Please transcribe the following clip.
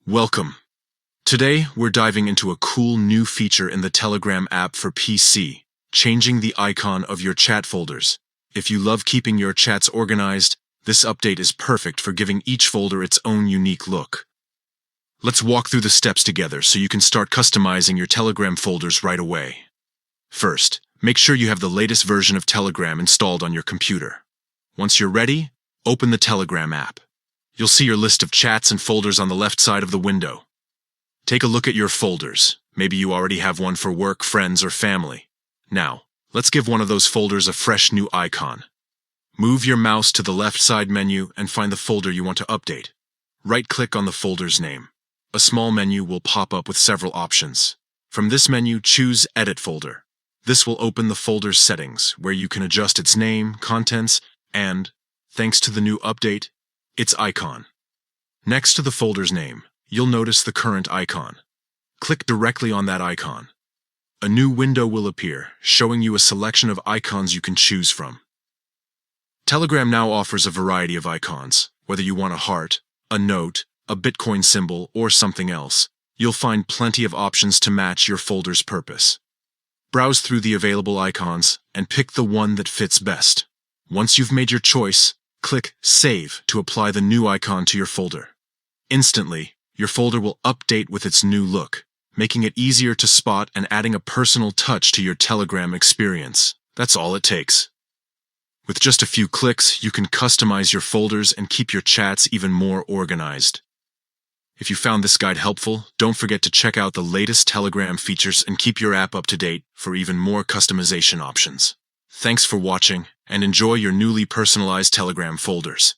Welcome. Today, we're diving into a cool new feature in the Telegram app for PC, changing the icon of your chat folders. If you love keeping your chats organized, this update is perfect for giving each folder its own unique look. Let's walk through the steps together so you can start customizing your Telegram folders right away. First, make sure you have the latest version of Telegram installed on your computer. Once you're ready, open the Telegram app. You'll see your list of chats and folders on the left side of the window. Take a look at your folders. Maybe you already have one for work, friends, or family. Now, let's give one of those folders a fresh new icon. Move your mouse to the left side menu and find the folder you want to update. Right-click on the folder's name. A small menu will pop up with several options. From this menu, choose Edit Folder. This will open the folder's settings, where you can adjust its name, contents, and, thanks to the new update, its icon. Next to the folder's name, you'll notice the current icon. Click directly on that icon. A new window will appear, showing you a selection of icons you can choose from. Telegram now offers a variety of icons. Whether you want a heart, a note, a Bitcoin symbol, or something else, you'll find plenty of options to match your folder's purpose. Browse through the available icons and pick the one that fits best. Once you've made your choice, click Save to apply the new icon to your folder. Instantly, your folder will update with its new look, making it easier to spot and adding a personal touch to your Telegram experience. That's all it takes. With just a few clicks, you can customize your folders and keep your chats even more organized. If you found this guide helpful, don't forget to check out the latest Telegram features and keep your app up to date for even more customization options. Thanks for watching, and enjoy your newly personalized Telegram folders.